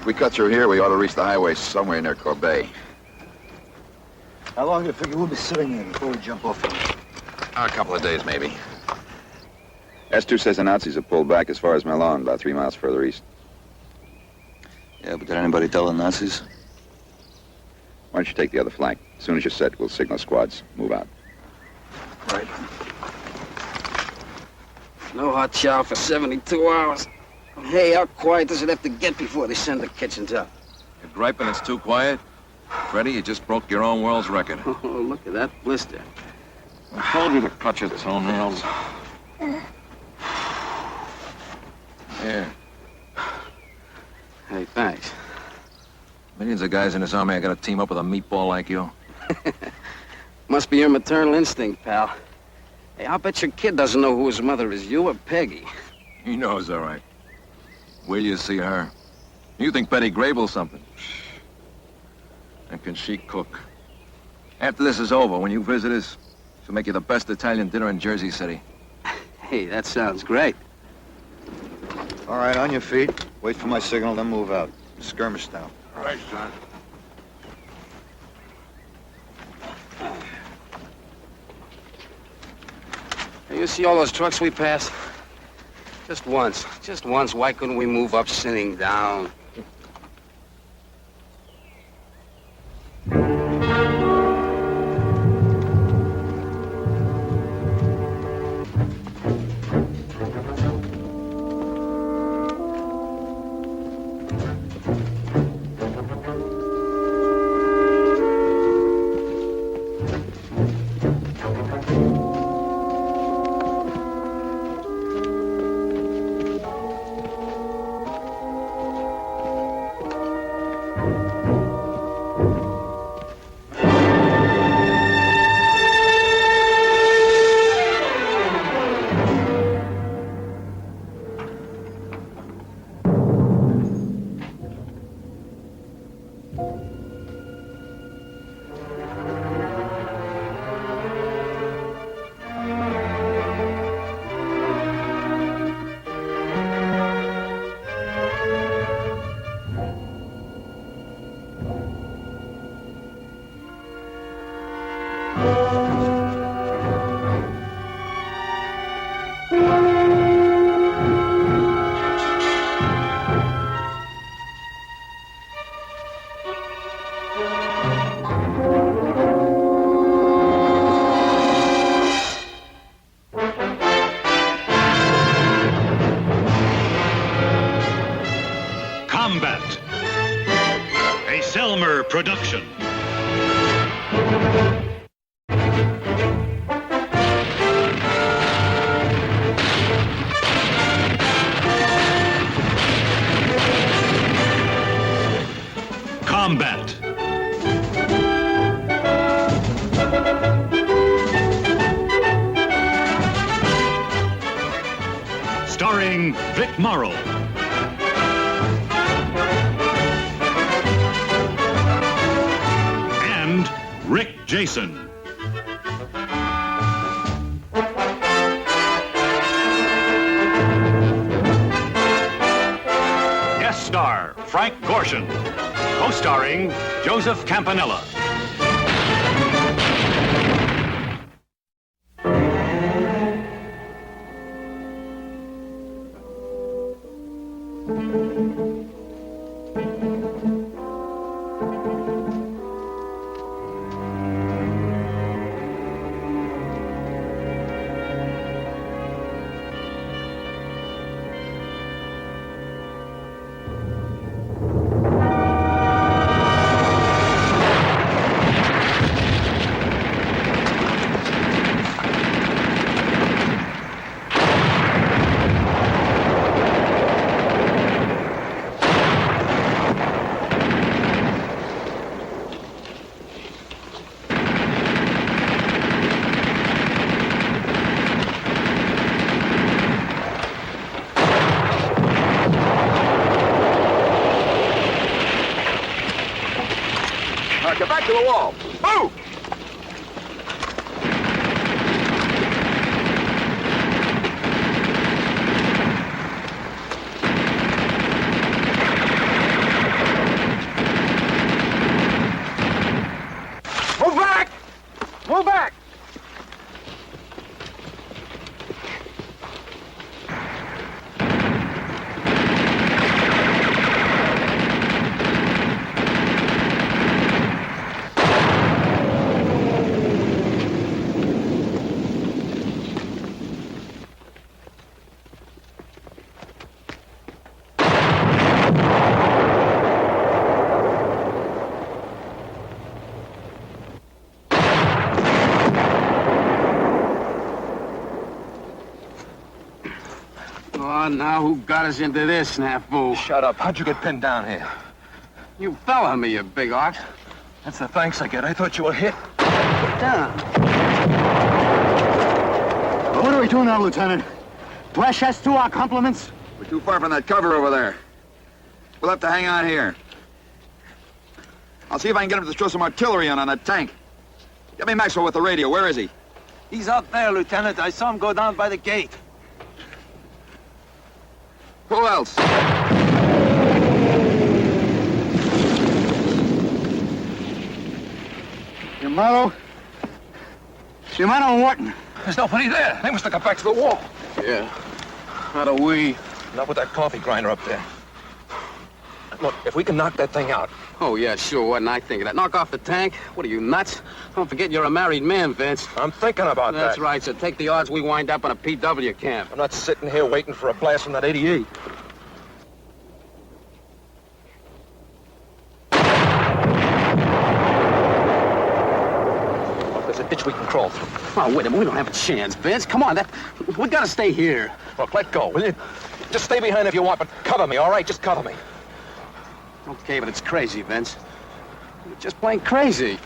If we cut through here, we ought to reach the highway somewhere near Corbet. How long do you figure we'll be sitting there before we jump off here? A couple of days, maybe. S2 says the Nazis have pulled back as far as Melun, about 3 miles further east. Yeah, but did anybody tell the Nazis? Why don't you take the other flank? As soon as you're set, we'll signal squads. Move out. Right. No hot chow for 72 hours. Hey, how quiet does it have to get before they send the kitchens up? You're griping it's too quiet? Freddie, you just broke your own world's record. Oh, look at that blister. I told you to cut your toenails. Here. Hey, thanks. Millions of guys in this army are gonna team up with a meatball like you. Must be your maternal instinct, pal. Hey, I'll bet your kid doesn't know who his mother is, you or Peggy. He knows, all right. Will you see her? You think Betty Grable's something? And can she cook? After this is over, when you visit us, she'll make you the best Italian dinner in Jersey City. Hey, that sounds great. All right, on your feet. Wait for my signal, then move out. Skirmish down. All right, son. Hey, you see all those trucks we passed? Just once. Just once. Why couldn't we move up sitting down? Production. Combat. Starring Vic Morrow. Jason. Guest star Frank Gorshin. Co-starring Joseph Campanella. Get back to the wall. Move! on now. Who got us into this snafu? Shut up. How'd you get pinned down here? You fell on me, you big ox. That's the thanks I get. I thought you were hit. Get down. Well, what are we doing now, Lieutenant? Flesh us to our compliments? We're too far from that cover over there. We'll have to hang on here. I'll see if I can get him to throw some artillery on that tank. Get me Maxwell with the radio. Where is he? He's out there, Lieutenant. I saw him go down by the gate. Who else? Morrow? Shimano and Wharton. There's nobody there. They must have got back to the wall. Yeah. How do we... Not with that coffee grinder up there. Look, if we can knock that thing out. Oh, yeah, sure. What didn't I think of that? Knock off the tank? What are you, nuts? Don't forget you're a married man, Vince. I'm thinking about that. That's right, so take the odds we wind up in a PW camp. I'm not sitting here waiting for a blast from that 88. Look, there's a ditch we can crawl through. Oh, wait a minute. We don't have a chance, Vince. Come on, we gotta stay here. Look, let go, will you? Just stay behind if you want, but cover me, all right? Just cover me. Okay, but it's crazy, Vince. You're just plain crazy.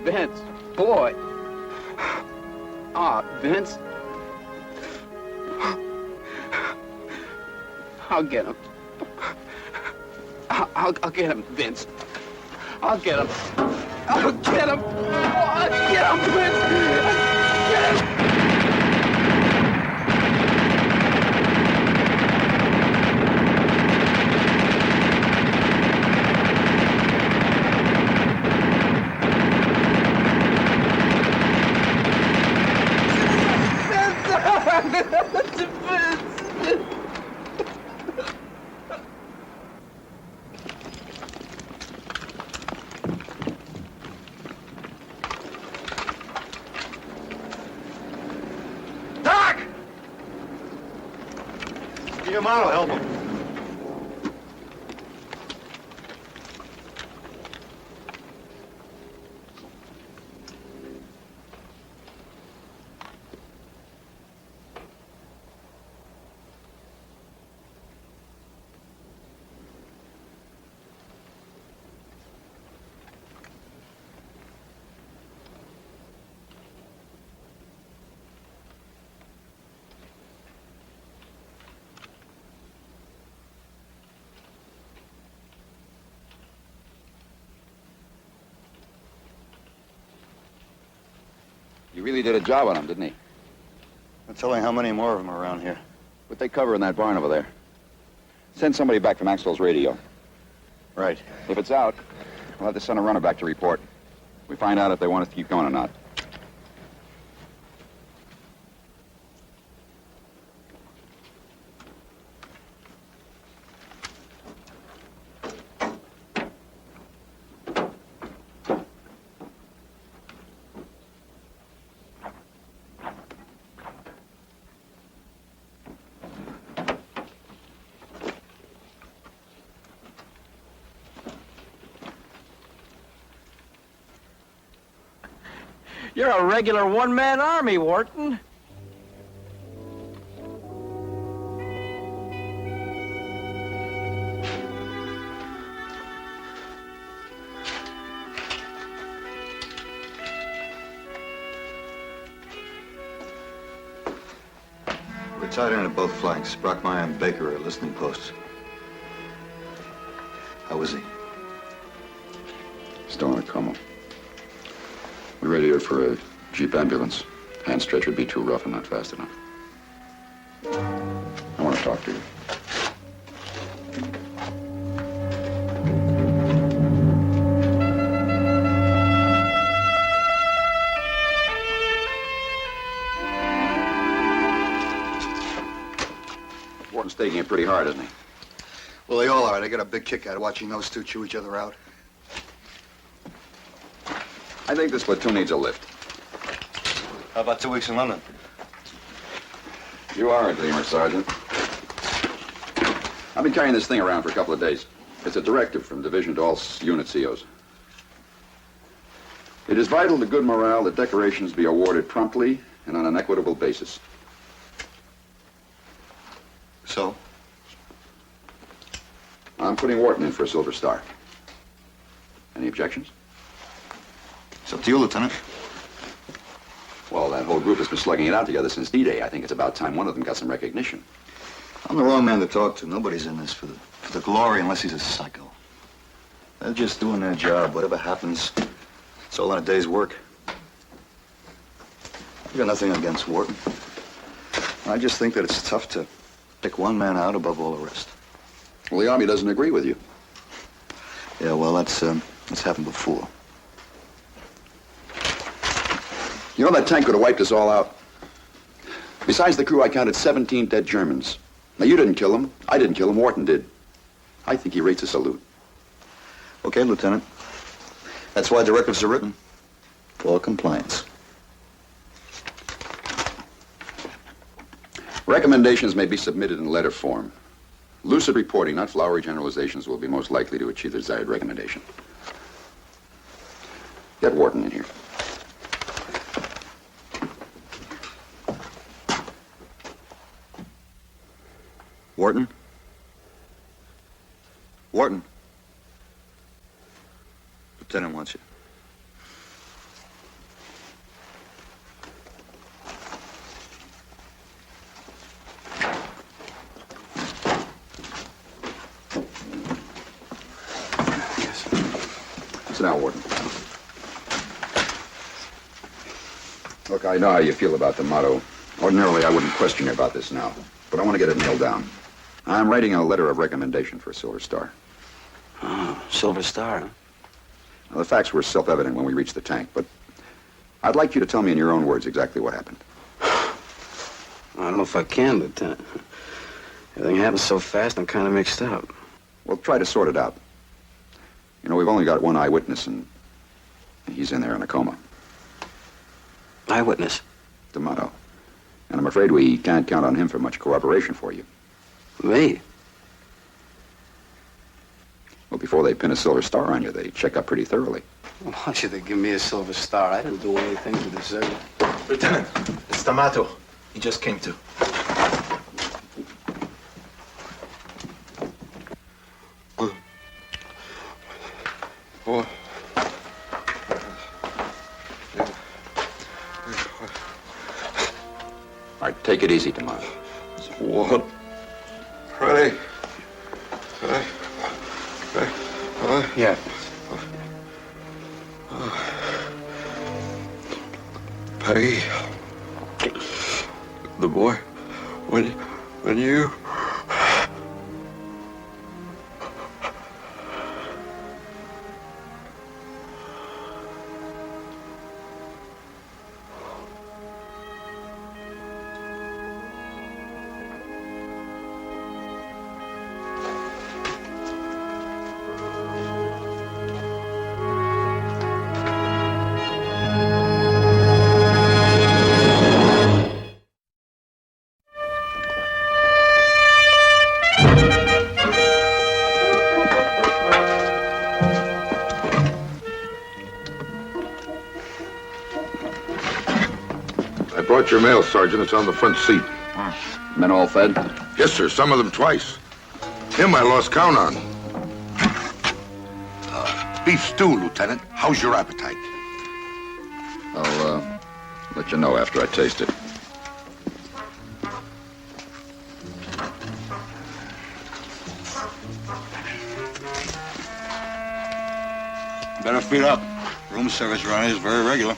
Vince, boy. Vince. I'll get him. I'll get him, Vince. I'll get him. I'll get him. I'll get him, Vince. Get him. your Morrow, help him. He really did a job on him, didn't he? I'm telling how many more of them are around here. What they cover in that barn over there. Send somebody back for Maxwell's radio. Right. If it's out, we'll have to send a runner back to report. We find out if they want us to keep going or not. You're a regular one-man army, Wharton. We're tied in at both flanks. Brockmeyer and Baker are listening posts. How is he? Still in a coma. We radioed for a Jeep ambulance. Hand stretch would be too rough and not fast enough. I want to talk to you. Wharton's taking it pretty hard, isn't he? Well, they all are. I get a big kick out of watching those two chew each other out. I think this platoon needs a lift. How about 2 weeks in London? You are a dreamer, Sergeant. I've been carrying this thing around for a couple of days. It's a directive from division to all unit COs. It is vital to good morale that decorations be awarded promptly and on an equitable basis. So? I'm putting Wharton in for a Silver Star. Any objections? It's up to you, Lieutenant. Well, that whole group has been slugging it out together since D-Day. I think it's about time one of them got some recognition. I'm the wrong man to talk to. Nobody's in this for the glory unless he's a psycho. They're just doing their job. Whatever happens, it's all in a day's work. I've got nothing against Wharton. I just think that it's tough to pick one man out above all the rest. Well, the Army doesn't agree with you. Yeah, well, that's happened before. You know, that tank could have wiped us all out. Besides the crew, I counted 17 dead Germans. Now, you didn't kill them. I didn't kill them. Wharton did. I think he rates a salute. Okay, Lieutenant. That's why directives are written. For compliance. Recommendations may be submitted in letter form. Lucid reporting, not flowery generalizations, will be most likely to achieve the desired recommendation. Get Wharton in here. Wharton? Wharton? Lieutenant wants you. Sit down, Wharton. Look, I know how you feel about the motto. Ordinarily, I wouldn't question you about this now, but I want to get it nailed down. I'm writing a letter of recommendation for a Silver Star. Oh, Silver Star, huh? Now, the facts were self-evident when we reached the tank, but I'd like you to tell me in your own words exactly what happened. I don't know if I can, Lieutenant. Everything happened so fast, I'm kind of mixed up. Well, try to sort it out. You know, we've only got one eyewitness, and he's in there in a coma. Eyewitness? D'Amato. And I'm afraid we can't count on him for much cooperation for you. Me? Well, before they pin a silver star on you, they check up pretty thoroughly. Why should they give me a silver star? I didn't do anything to deserve it. Lieutenant, it's D'Amato. He just came to. Oh. All right, take it easy, D'Amato. What? Ready? Yeah. Peggy. The boy. When you... Brought your mail, Sergeant. It's on the front seat. Men all fed? Yes, sir. Some of them twice. Him I lost count on. Beef stew, Lieutenant. How's your appetite? I'll let you know after I taste it. Better feed up. Room service around here is very regular.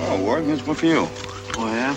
Oh, Ward, here's one for you. Oh, yeah?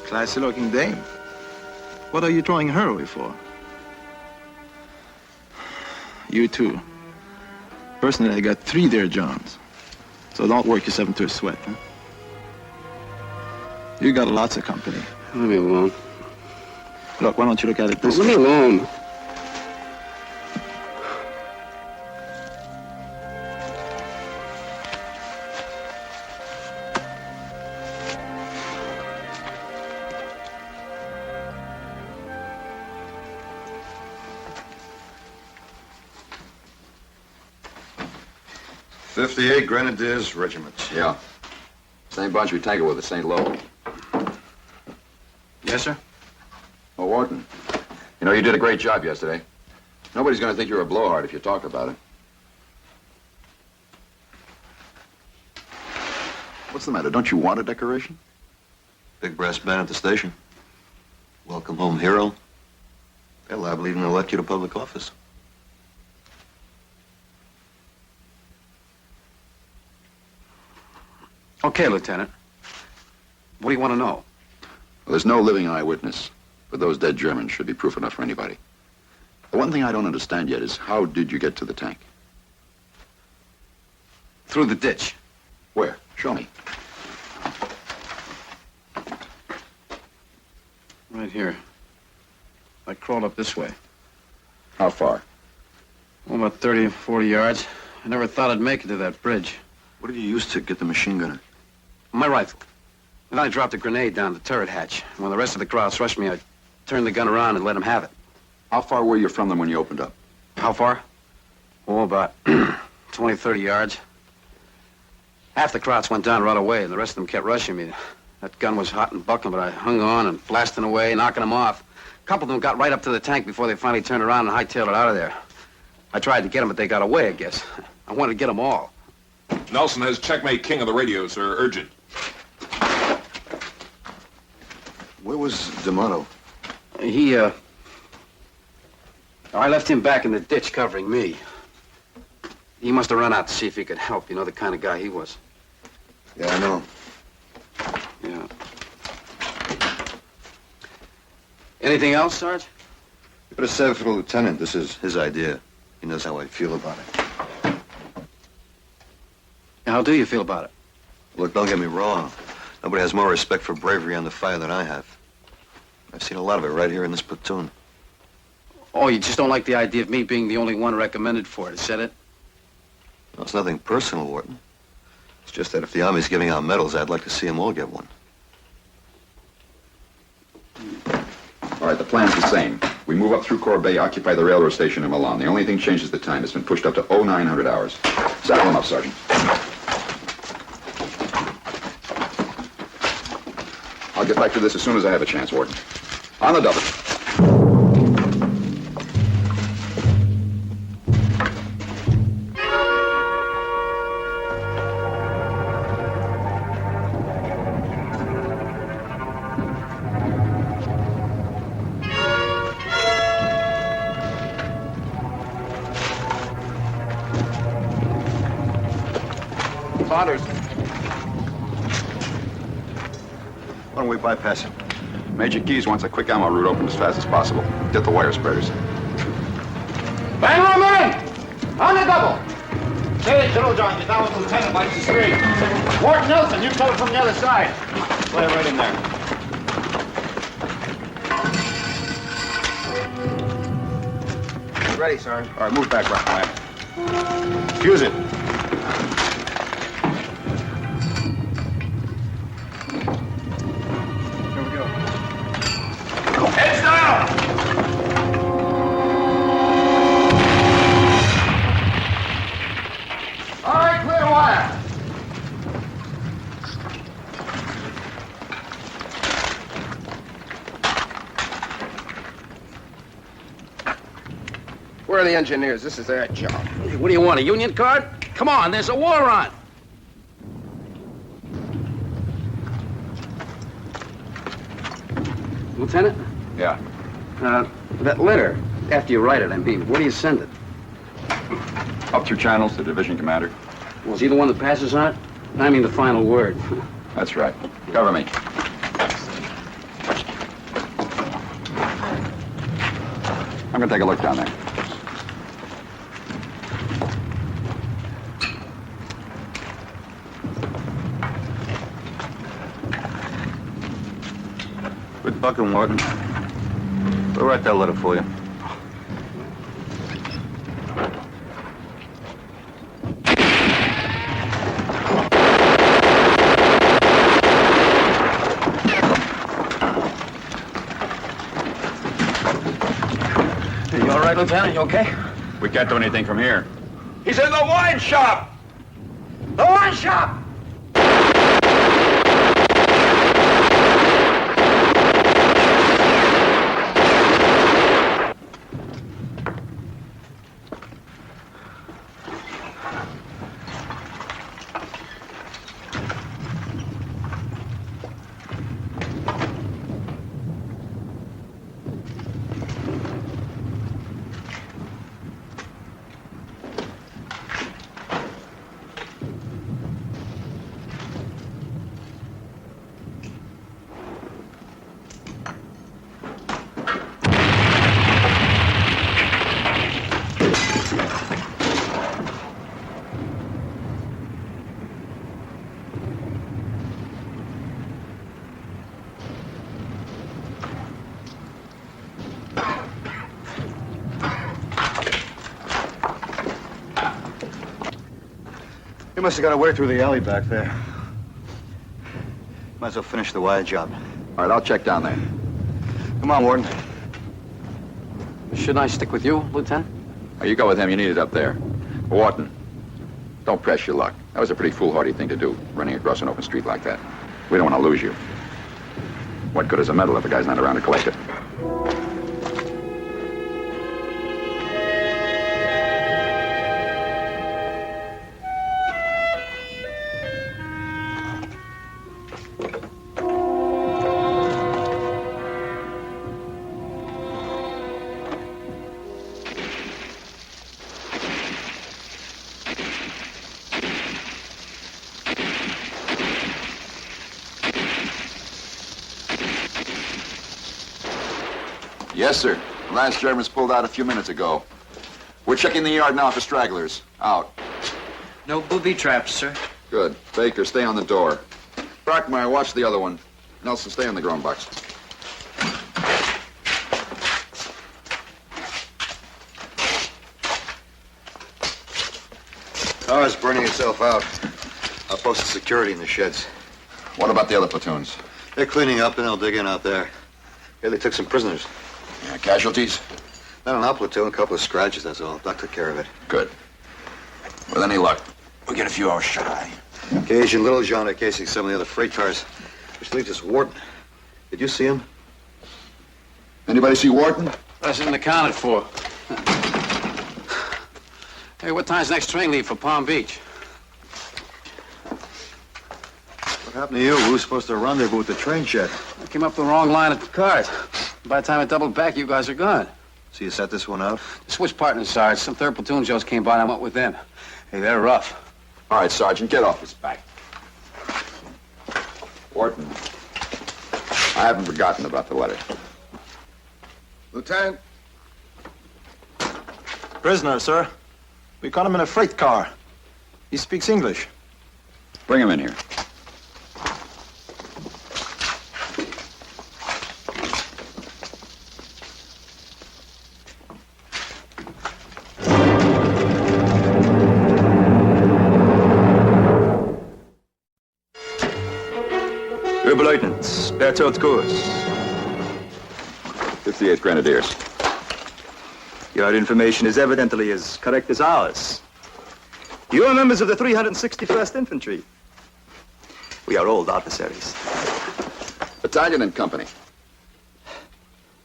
Classy-looking dame. What are you throwing her away for? You too. Personally, I got 3 dear Johns. So don't work yourself into a sweat, huh? You got lots of company. Leave me alone. Look, why don't you look at it this Leave way? me alone. '58 Grenadiers Regiment. Yeah. Same bunch we tangled with at St. Lowell. Yes, sir? Oh, Wharton. You know, you did a great job yesterday. Nobody's going to think you're a blowhard if you talk about it. What's the matter? Don't you want a decoration? Big brass band at the station. Welcome home hero. Hell, I believe in elect you to public office. Okay, Lieutenant. What do you want to know? Well, there's no living eyewitness. But those dead Germans should be proof enough for anybody. The one thing I don't understand yet is how did you get to the tank? Through the ditch. Where? Show me. Right here. I crawled up this way. How far? Oh, about 30 or 40 yards. I never thought I'd make it to that bridge. What did you use to get the machine gunner? My rifle. And then I dropped a grenade down the turret hatch. And when the rest of the crowd rushed me, I turned the gun around and let them have it. How far were you from them when you opened up? How far? Oh, about 20, 30 yards. Half the crowds went down right away, and the rest of them kept rushing me. That gun was hot and bucking, but I hung on and blasting away, knocking them off. A couple of them got right up to the tank before they finally turned around and hightailed it out of there. I tried to get them, but they got away, I guess. I wanted to get them all. Nelson has checkmate king of the radio, sir. Urgent. Where was D'Amato? I left him back in the ditch covering me. He must have run out to see if he could help. You know the kind of guy he was. Yeah, I know. Yeah. Anything else, Sarge? You better save it for the lieutenant. This is his idea. He knows how I feel about it. How do you feel about it? Look, don't get me wrong. Nobody has more respect for bravery on the fire than I have. I've seen a lot of it right here in this platoon. Oh, you just don't like the idea of me being the only one recommended for it. Is that it? No, it's nothing personal, Wharton. It's just that if the Army's giving out medals, I'd like to see them all get one. All right, the plan's the same. We move up through Corbeil, occupy the railroad station in Milan. The only thing changes the time. It's been pushed up to 0900 hours. Saddle him up, Sergeant. I'll get back to this as soon as I have a chance, Warden. On the double. Saunders. Why don't we bypass it? Major Keyes wants a quick ammo route open as fast as possible. Get the wire spreaders. Bang on man! On the double! Say it, General John, you're down with Lieutenant Mike Street. Ward Nelson, you come from the other side. Play right in there. Ready, Sergeant. All right, move back right now. Fuse it. Heads down! All right, clear wire. Where are the engineers? This is their job. What do you want, a union card? Come on, there's a war on. Lieutenant? Yeah. That letter, after you write it, I mean, where do you send it? Up through channels to division commander. Was he the one that passes on it? I mean the final word. That's right. Cover me. I'm gonna take a look down there. Quit bucking, Wharton. We'll write that letter for you. You all right, Lieutenant? You okay? We can't do anything from here. He's in the wine shop! The wine shop! must have got away through the alley back there. Might as well finish the wire job. All right, I'll check down there. Come on, Warden. Shouldn't I stick with you, Lieutenant? Now, you go with him. You need it up there. Wharton, don't press your luck. That was a pretty foolhardy thing to do, running across an open street like that. We don't want to lose you. What good is a medal if a guy's not around to collect it? Yes, sir. The last Germans pulled out a few minutes ago. We're checking the yard now for stragglers. Out. No booby traps, sir. Good. Baker, stay on the door. Brockmeyer, watch the other one. Nelson, stay on the grown box. Car's burning itself out. I'll post the security in the sheds. What about the other platoons? They're cleaning up and they'll dig in out there. Yeah, they took some prisoners. Yeah, casualties? Not an our platoon, a couple of scratches, that's all. Doc took care of it. Good. With any luck, we'll get a few hours shot. Gage and Little John are casing some of the other freight cars, which leaves us Wharton. Did you see him? Anybody see Wharton? That's isn't accounted for. Hey, what time's the next train leave for Palm Beach? What happened to you? We were supposed to rendezvous with the train shed. I came up the wrong line of cars. By the time I doubled back, you guys are gone. So you set this one out? Switch partners, Sarge. Some third platoon Joes came by and I went with them. Hey, they're rough. All right, Sergeant, get off his back. Wharton, I haven't forgotten about the letter. Lieutenant? Prisoner, sir. We caught him in a freight car. He speaks English. Bring him in here. Oberleutnant, Bertolt Kurs. 58th Grenadiers. Your information is evidently as correct as ours. You are members of the 361st Infantry. We are old adversaries. Battalion and company.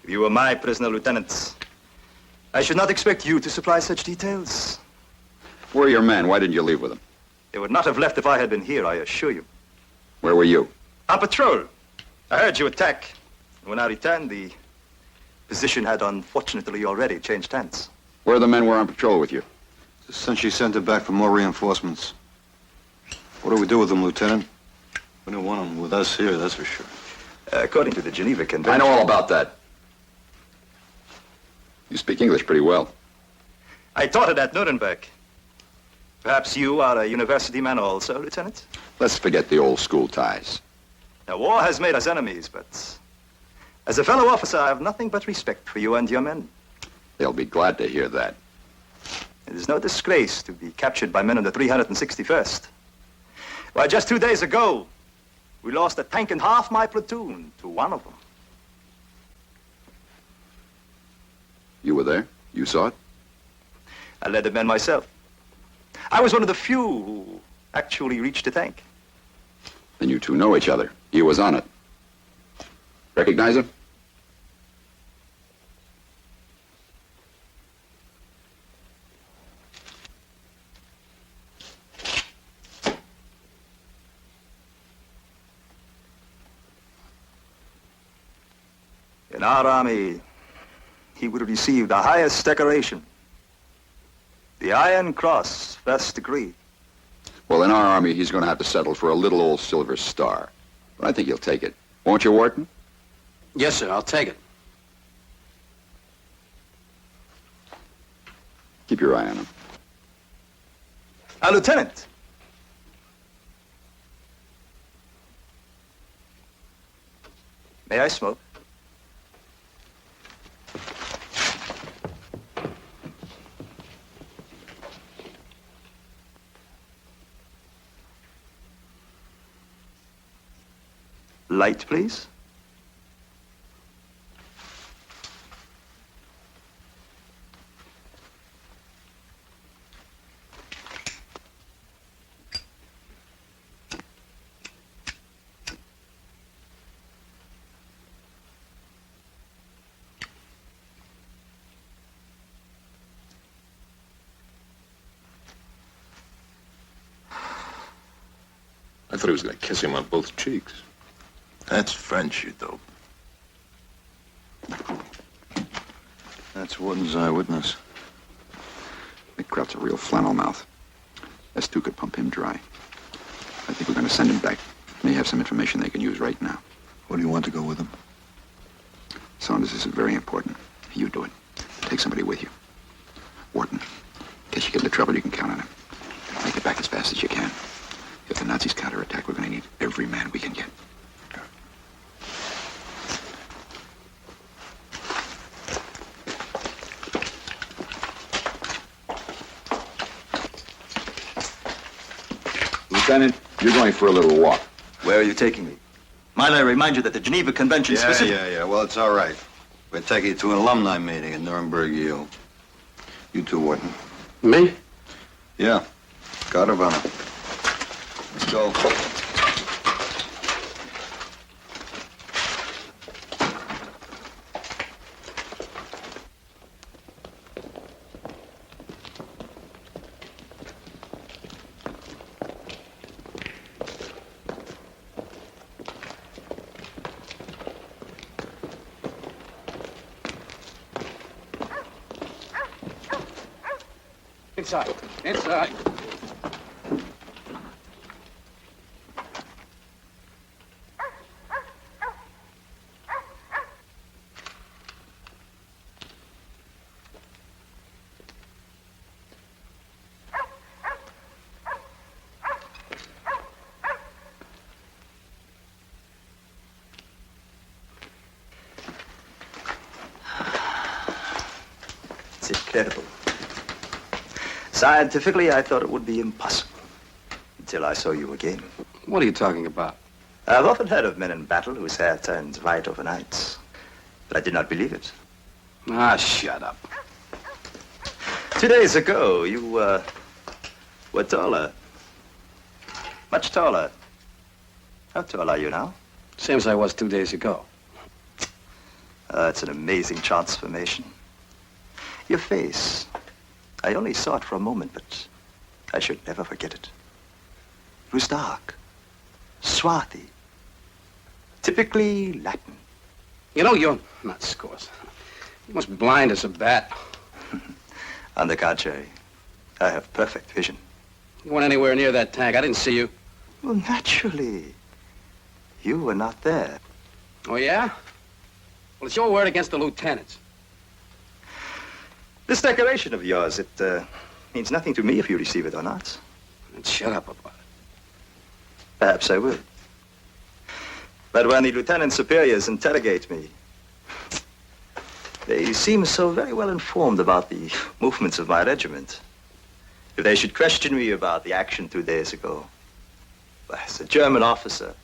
If you were my prisoner, Lieutenant, I should not expect you to supply such details. Where are your men? Why didn't you leave with them? They would not have left if I had been here, I assure you. Where were you? On patrol. I heard you attack. When I returned, the position had unfortunately already changed hands. Where the men were on patrol with you? Since she sent them back for more reinforcements. What do we do with them, Lieutenant? We don't want them with us here, that's for sure. According to the Geneva Convention... I know all about that. You speak English pretty well. I taught it at Nuremberg. Perhaps you are a university man also, Lieutenant? Let's forget the old school ties. Now, war has made us enemies, but as a fellow officer, I have nothing but respect for you and your men. They'll be glad to hear that. It is no disgrace to be captured by men of the 361st. Why, just 2 days ago, we lost a tank and half my platoon to one of them. You were there? You saw it? I led the men myself. I was one of the few who actually reached the tank. Then you two know each other. He was on it. Recognize him? In our army, he would receive the highest decoration, the Iron Cross, first degree. Well, in our army, he's going to have to settle for a little old silver star. But I think he'll take it. Won't you, Wharton? Yes, sir, I'll take it. Keep your eye on him. Lieutenant. May I smoke? Light, please. I thought he was going to kiss him on both cheeks. That's French, you dope. That's Warden's eyewitness. McCraut's a real flannel mouth. S2 could pump him dry. I think we're going to send him back. May have some information they can use right now. What do you want to go with him? Saunders, this is very important. You do it. Take somebody with you. Wharton, in case you get into trouble, you can count on him. Make it back as fast as you can. If the Nazis counterattack, we're going to need every man we can get. Lieutenant, you're going for a little walk. Where are you taking me? Might I remind you that the Geneva Convention Yeah. Well, it's all right. We're taking you to an alumni meeting at Nuremberg, Yale. You too, Wharton. Me? Yeah. Guard of honor. Let's go. Inside. Inside. It's incredible. Scientifically, I thought it would be impossible. Until I saw you again. What are you talking about? I've often heard of men in battle whose hair turns white overnight. But I did not believe it. Ah, shut up. 2 days ago, you, were taller. Much taller. How tall are you now? Same as I was 2 days ago. It's an amazing transformation. Your face. I only saw it for a moment, but I should never forget it. It was dark, swarthy, typically Latin. You know, you're not scores. You must be blind as a bat. On the contrary, I have perfect vision. You weren't anywhere near that tank. I didn't see you. Well, naturally. You were not there. Oh, yeah? Well, it's your word against the lieutenant's. This decoration of yours, it means nothing to me if you receive it or not. And shut up about it. Perhaps I will. But when the lieutenant superiors interrogate me, they seem so very well informed about the movements of my regiment. If they should question me about the action 2 days ago, well, as a German officer,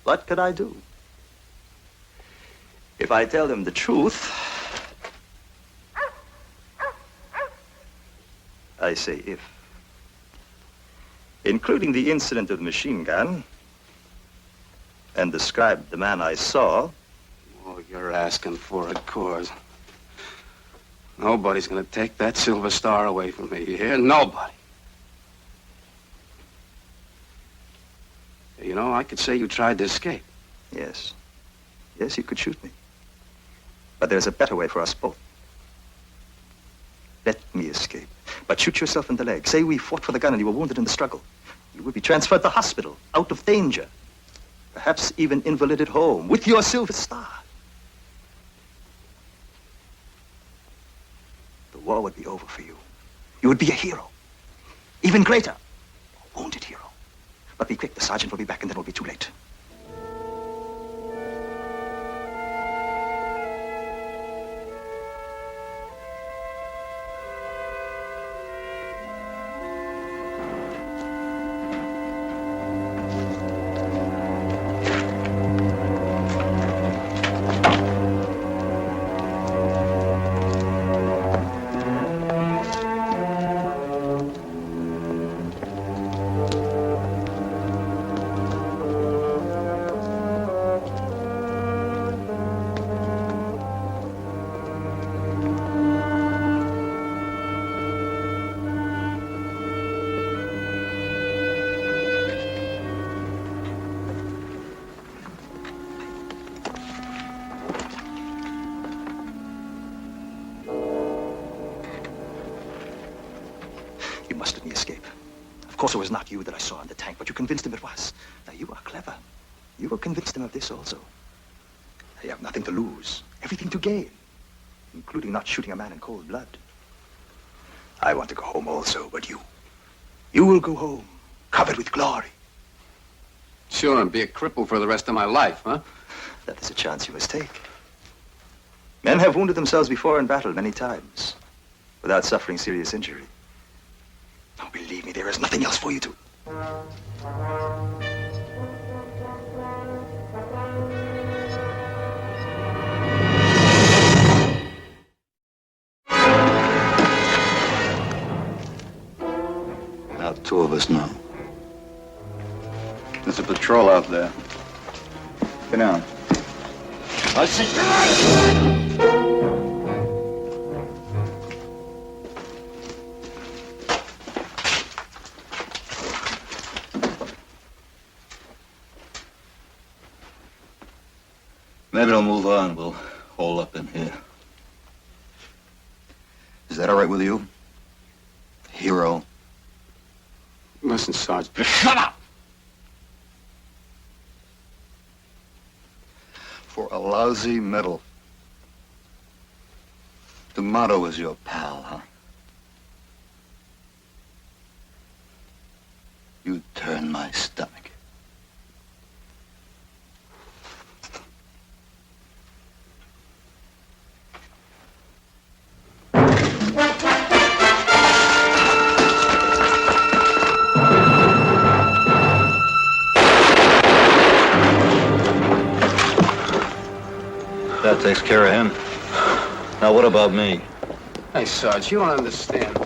what could I do? If I tell them the truth, I say if. Including the incident of the machine gun, and describe the man I saw. Oh, you're asking for it, Coors. Nobody's gonna take that silver star away from me, you hear? Nobody. You know, I could say you tried to escape. Yes. Yes, you could shoot me. But there's a better way for us both. Let me escape. But shoot yourself in the leg. Say we fought for the gun and you were wounded in the struggle. You would be transferred to hospital, out of danger. Perhaps even invalided home, with your silver star. The war would be over for you. You would be a hero. Even greater. A wounded hero. But be quick, the sergeant will be back and then it will be too late. must let me escape. Of course, it was not you that I saw in the tank, but you convinced him it was. Now, you are clever. You will convince him of this also. You have nothing to lose, everything to gain, including not shooting a man in cold blood. I want to go home also, but you will go home, covered with glory. Sure, and be a cripple for the rest of my life, huh? That is a chance you must take. Men have wounded themselves before in battle many times, without suffering serious injury. Now, believe me, there is nothing else for you to... Now, two of us now. There's a patrol out there. Get down. I see. Maybe they'll move on. We'll hole up in here. Is that all right with you? Hero. Listen, Sarge. Shut up! For a lousy medal. The motto is your pal, huh? You turn my stomach. That takes care of him. Now, what about me? Hey, Sarge, you don't understand.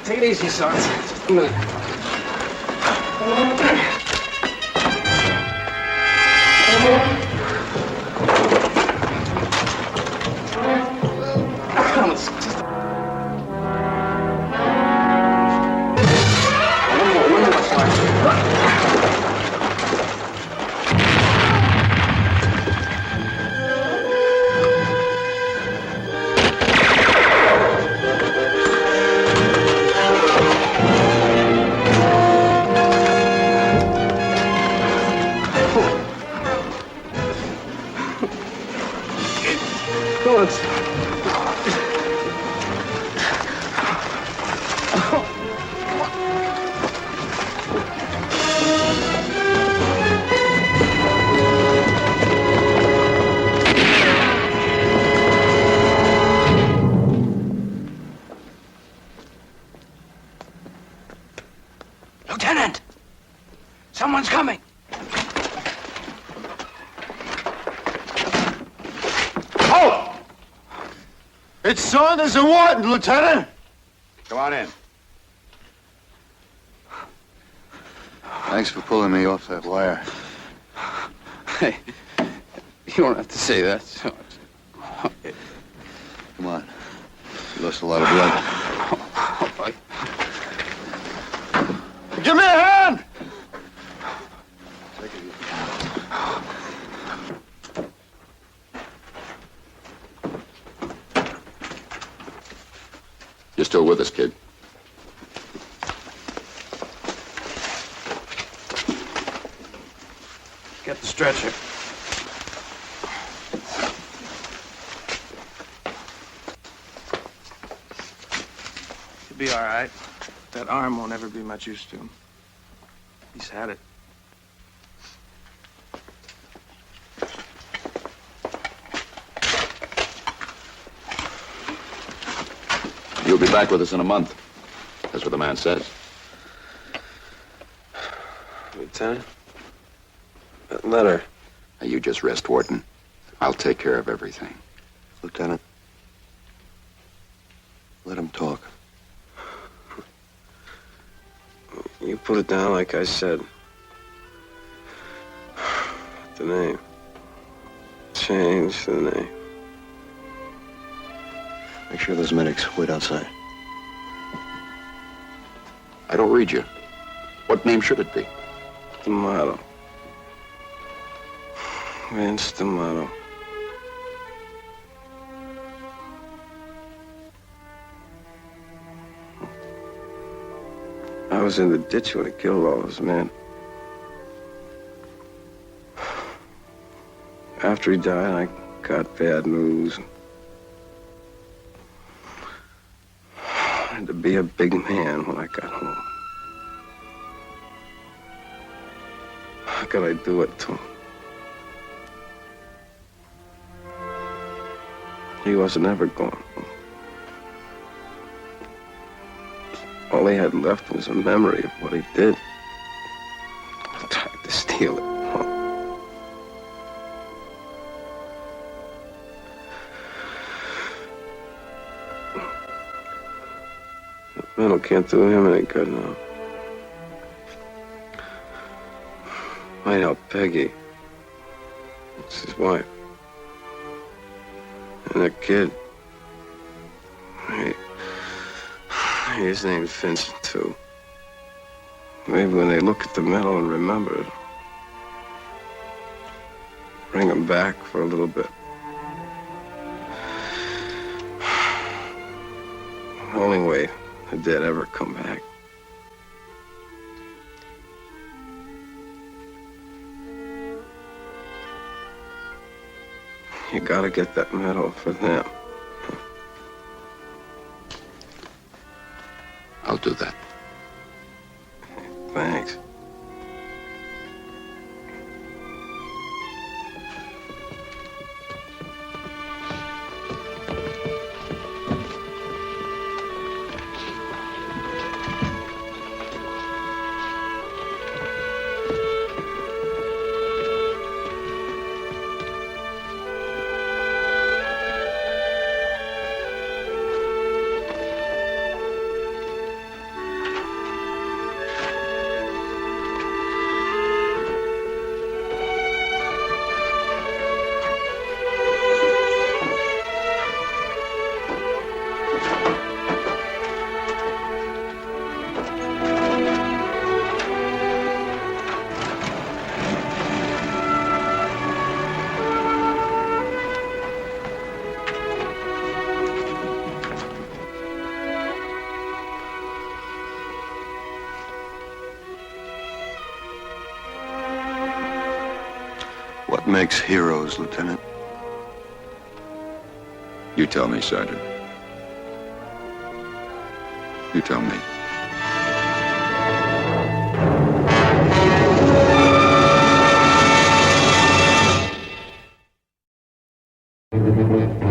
Take it easy, Sarge. Just a minute. Lieutenant! Someone's coming! Oh! It's Saunders and Wharton, Lieutenant! Come on in. Thanks for pulling me off that wire. Hey, you don't have to say that, Sarge. Come on. You lost a lot of blood. Give me a hand! Take it easy. You're still with us, kid. Get the stretcher. He'll be all right. That arm won't ever be much use to him. He's had it. You'll be back with us in a month. That's what the man says. Lieutenant? That letter. Now, you just rest, Wharton. I'll take care of everything. Lieutenant, let him talk. You put it down like I said. The name. Change the name. Make sure those medics wait outside. I don't read you. What name should it be? D'Amato. Vince D'Amato. I was in the ditch when he killed all those men. After he died, I got bad news. I had to be a big man when I got home. How could I do it to him? He wasn't ever gone. All he had left was a memory of what he did. I tried to steal it. The medal can't do him any good now. Might help Peggy. It's his wife. And that kid. His name's Vincent, too. Maybe when they look at the medal and remember it, bring him back for a little bit. The only way the dead ever come back. You gotta get that medal for them. I'll do that. Thanks. What makes heroes, Lieutenant? You tell me, Sergeant. You tell me. Thank you.